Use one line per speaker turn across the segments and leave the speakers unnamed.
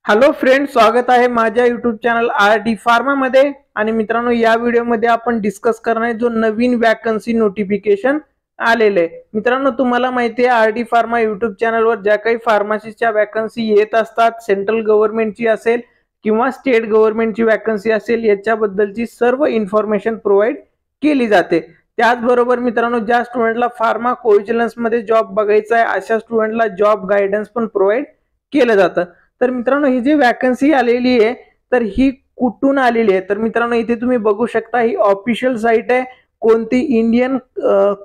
Hello friends, स्वागत आहे माझ्या यूट्यूब चॅनल आर.डी. फार्मा मध्ये। आणि मित्रांनो, या व्हिडिओमध्ये आपण डिस्कस करणार आहे जो नवीन वॅकन्सी नोटिफिकेशन आलेले आहे। मित्रांनो, तुम्हाला माहिती आहे आर.डी. फार्मा यूट्यूब चॅनलवर ज्या काही फार्मसीच्या वॅकन्सी येत असतात, सेंट्रल गव्हर्नमेंटची असेल किंवा स्टेट गव्हर्नमेंटची वॅकन्सी असेल, याच्याबद्दलची सर्व इन्फॉर्मेशन प्रोव्हाइड केली जाते। त्याचबरोबर मित्रांनो, ज्या स्टुडंटला फार्मा कोविजिलन्स मध्ये जॉब बघायचा आहे अशा स्टुडंटला जॉब गायडन्स पण प्रोव्हाइड केलं जातं। तर मित्रांनो, ही जी वॅकन्सी आलेली आहे तर ही कुठून आलेली आहे तर मित्रांनो, इथे तुम्ही बघू शकता ही ऑफिशियल साइट आहे कोणती, Indian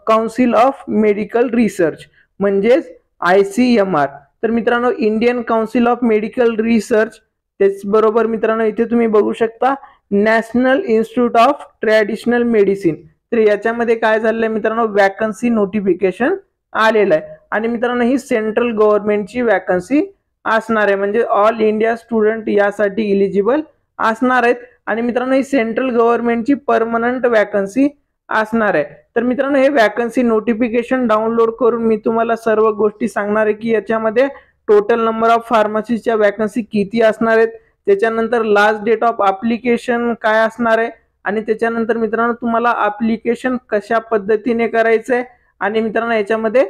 council of medical research म्हणजेच ICMR। तर मित्रांनो, Indian council of medical research, त्याचबरोबर मित्रांनो इथे तुम्ही बघू शकता national institute of traditional medicine. तर याच्यामध्ये काय झालंय मित्रांनो, वॅकन्सी नोटिफिकेशन आलेलं आहे। आणि मित्रांनो, ही सेंट्रल गव्हर्नमेंटची वॅकन्सी असणार आहे, म्हणजे ऑल इंडिया स्टुडंट यासाठी इलिजिबल असणार आहेत। आणि मित्रांनो, ही सेंट्रल गव्हर्नमेंटची परमनंट वॅकन्सी असणार आहे। तर मित्रांनो, हे वॅकन्सी नोटिफिकेशन डाउनलोड करून मी तुम्हाला सर्व गोष्टी सांगणार आहे की याच्यामध्ये टोटल नंबर ऑफ फार्मसीच्या वॅकन्सी किती असणार आहेत, त्याच्यानंतर लास्ट डेट ऑफ ॲप्लिकेशन काय असणार आहे, आणि त्याच्यानंतर मित्रांनो तुम्हाला ॲप्लिकेशन कशा पद्धतीने करायचं आहे, आणि मित्रांनो याच्यामध्ये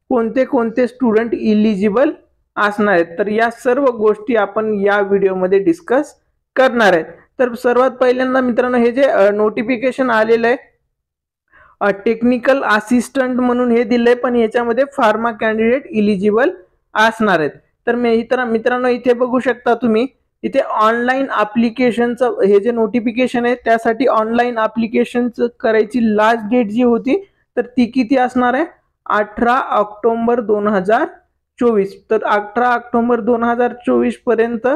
कोणते कोणते स्टुडंट इलिजिबल असणार आहेत। तर या सर्व गोष्टी आपण या व्हिडिओमध्ये डिस्कस करणार आहेत। तर सर्वात पहिल्यांदा मित्रांनो, हे जे नोटिफिकेशन आलेलं आहे टेक्निकल असिस्टंट म्हणून हे दिलंय, पण याच्यामध्ये फार्मा कॅन्डिडेट इलिजिबल असणार आहेत। तर मित्रांनो इथे बघू शकता तुम्ही, इथे ऑनलाईन ॲप्लिकेशनचं हे जे नोटिफिकेशन आहे त्यासाठी ऑनलाईन ॲप्लिकेशनचं करायची लास्ट डेट जी होती तर ती किती असणार आहे, 18 ऑक्टोबर 2024। तर 18 ऑक्टोबर 2024 पर्यंत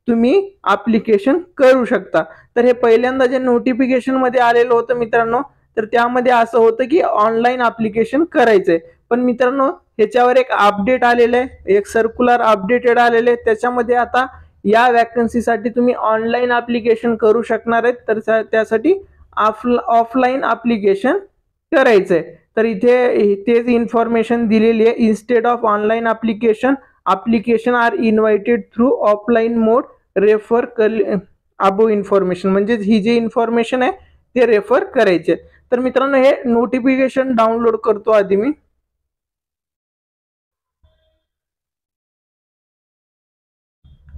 तुम्ही ॲप्लिकेशन करू शकता। तर हे पहिल्यांदा जे नोटिफिकेशन मध्ये आलेलं होतं मित्रांनो, तर त्यामध्ये असं होतं की ऑनलाईन ॲप्लिकेशन करायचंय, पण मित्रांनो ह्याच्यावर एक अपडेट आलेलं आहे, एक सर्क्युलर अपडेटेड आलेले आहे। त्याच्यामध्ये आता या वॅकन्सीसाठी तुम्ही ऑनलाईन ॲप्लिकेशन करू शकणार आहेत, तर त्यासाठी ऑफलाईन ॲप्लिकेशन करायचंय। तर इथे तेच इन्फॉर्मेशन दिलेली आहे, instead of online application are invited through offline mode, refer above information, म्हणजे ही जी इन्फॉर्मेशन आहे ते रेफर करायचे। तर मित्रांनो, हे नोटिफिकेशन डाउनलोड करतो आधी मी।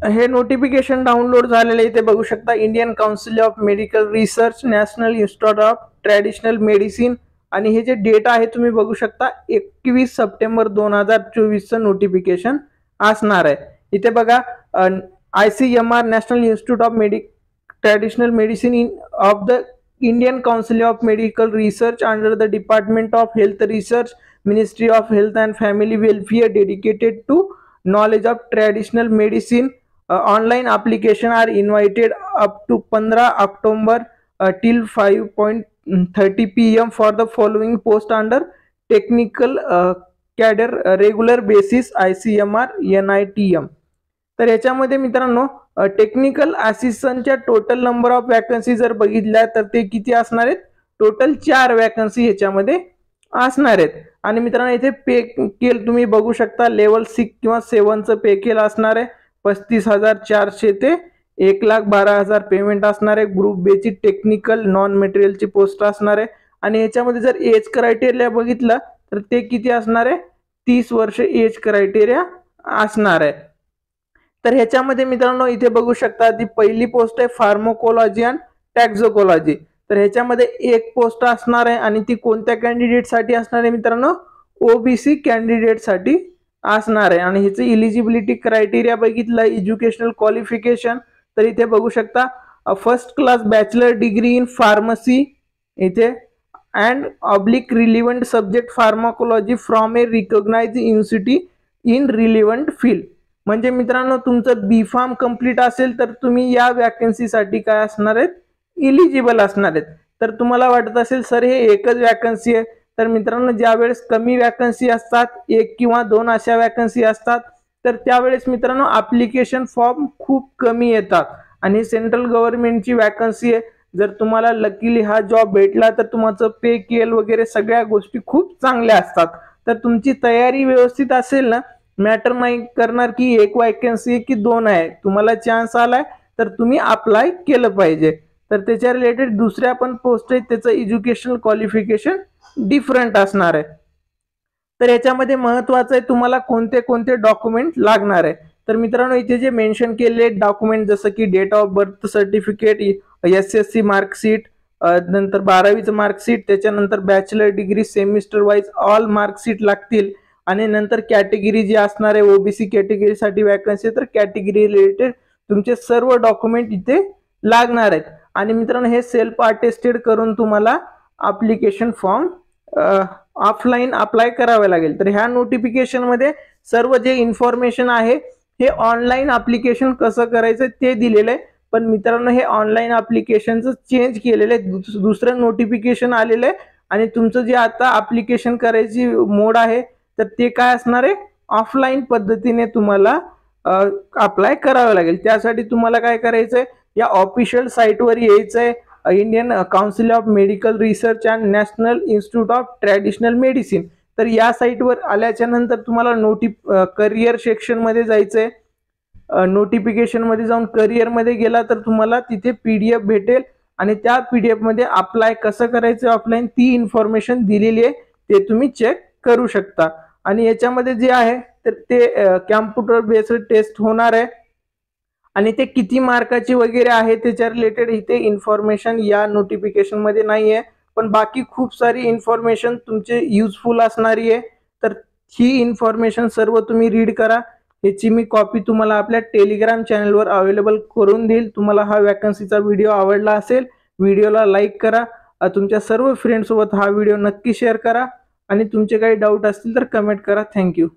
हे नोटिफिकेशन डाउनलोड झालेले इथे बघू शकता, Indian council of medical research, national institute of traditional medicine, आणि हे जे डेट आहे तुम्ही बघू शकता 21 सप्टेंबर 2024 चं नोटिफिकेशन असणार आहे। इथे बघा ICMR national institute of traditional medicine of the Indian council of medical research under the department of health research, ministry of health and family welfare, dedicated to knowledge of traditional medicine. Online application are invited up to 15 October till 5:30 PM for the following post under technical cadre regular basis ICMR NITM। तर याच्यामध्ये मित्रांनो technical असिस्टंटच्या total number of vacancy जर बघितल्या तर ते किती असणार आहेत, टोटल 4 वॅकन्सी याच्यामध्ये असणार आहेत। आणि मित्रांनो इथे पे केल तुम्ही बघू शकता, लेवल 6 किंवा 7 चं पे केल असणार आहे, 35,400 ते 1,12,000 पेमेंट असणार आहे। ग्रुप बी ची टेक्निकल नॉन मटेरियलची पोस्ट असणार आहे। आणि याच्यामध्ये जर एज क्रायटेरिया बघितलं तर ते किती असणार आहे, 30 वर्ष एज क्रायटेरिया असणार आहे। तर ह्याच्यामध्ये मित्रांनो इथे बघू शकता ती पहिली पोस्ट आहे फार्माकोलॉजी अँड टॅक्झोकॉलॉजी। तर ह्याच्यामध्ये एक पोस्ट असणार आहे, आणि ती कोणत्या कॅन्डिडेट साठी असणार आहे मित्रांनो, OBC कॅन्डिडेट साठी असणार आहे। आणि ह्याची इलिजिबिलिटी क्रायटेरिया बघितलं, एज्युकेशनल क्वालिफिकेशन, तर इथे बघू शकता first class bachelor degree in pharmacy इथे and oblique relevant subject pharmacology from a recognised university in relevant field. म्हणजे मित्रांनो तुमचं B.Pharm कंप्लीट असेल तर तुम्ही या वॅकन्सीसाठी काय असणार आहेत, इलिजिबल असणार आहेत। तर तुम्हाला वाटत असेल सर हे एकच वॅकन्सी आहे, तर मित्रांनो ज्यावेळेस कमी वॅकन्सी असतात, 1 किंवा 2 अशा वॅकन्सी असतात, तर त्यावेळेस मित्रांनो ॲप्लिकेशन फॉर्म खूप कमी येतात। आणि सेंट्रल गव्हर्नमेंटची वॅकन्सी आहे, जर तुम्हाला लकीली हा जॉब भेटला तर तुमचं पे केल वगैरे सगळ्या गोष्टी खूप चांगल्या असतात। तर तुमची तयारी व्यवस्थित असेल ना मॅटर नाही करणार की एक वॅकन्सी की दोन आहे, तुम्हाला चान्स आलाय तर तुम्ही अप्लाय केलं पाहिजे. तर त्याच्या रिलेटेड दुसऱ्या पण पोस्ट आहेत, त्याचं एज्युकेशनल क्वालिफिकेशन डिफरंट असणार आहे. तर याच्यामध्ये महत्वाचं आहे तुम्हाला कोणते कोणते डॉक्युमेंट लागणार आहे. तर मित्रांनो इथे जे मेन्शन केलेले डॉक्युमेंट जसं की date of birth certificate, SSC marksheet, नंतर 12वीचं मार्कशीट, त्याच्यानंतर bachelor degree semester wise all marksheet लागतील. आणि नंतर कॅटेगरी जी असणार आहे ओबीसी कॅटेगरीसाठी वॅकन्सी, तर कॅटेगरी रिलेटेड तुमचे सर्व डॉक्युमेंट इथे लागणार आहेत. आणि मित्रांनो हे सेल्फ अटेस्टेड करून तुम्हाला अप्लिकेशन फॉर्म ऑफलाईन अप्लाय करावे लागेल. तर ह्या नोटिफिकेशन मध्ये सर्व जे इन्फॉर्मेशन आहे हे ऑनलाईन अप्लिकेशन कसं करायचं ते दिलेलं आहे. पण मित्रांनो हे ऑनलाईन अप्लिकेशनचं चेंज केलेलं आहे, दुसरं नोटिफिकेशन आलेलं आहे. आणि तुमचं जे आता अप्लिकेशन करायची मोड आहे तर ते काय असणार आहे, ऑफलाईन पद्धतीने तुम्हाला अप्लाय करावं लागेल. त्यासाठी तुम्हाला काय करायचंय, या ऑफिशियल साईटवर यायचंय, Indian council of medical research and national institute of traditional medicine. तर या साईटवर आल्याच्या नंतर तुम्हाला करिअर सेक्शन मध्ये जायचंय. नोटिफिकेशन मध्ये जाऊन करिअर मध्ये गेला तर तुम्हाला तिथे PDF भेटेल आणि त्या PDF मध्ये अप्लाय कसं करायचं ऑफलाईन ती इन्फॉर्मेशन दिलेली आहे, ते तुम्ही चेक करू शकता. आणि याच्यामध्ये जे आहे तर ते कॅम्प्युटर बेस्ड टेस्ट होणार आहे आणि ते किती मार्काची वगैरे आहे त्याच्या रिलेटेड इथे इन्फॉर्मेशन या नोटिफिकेशन मध्ये नाही आहे. पण बाकी खूप सारी इन्फॉर्मेशन तुमचे युजफुल असणारी आहे. तर ही इन्फॉर्मेशन सर्व तुम्ही रीड करा. याची मी कॉपी तुम्हाला आपल्या टेलिग्राम चॅनलवर अवेलेबल करून देईल. तुम्हाला हा वॅकन्सीचा व्हिडिओ आवडला असेल, व्हिडिओला लाईक करा, तुमच्या सर्व फ्रेंड्स सोबत हा व्हिडिओ नक्की शेअर करा आणि तुमचे काही डाऊट असतील तर कमेंट करा. थँक्यू.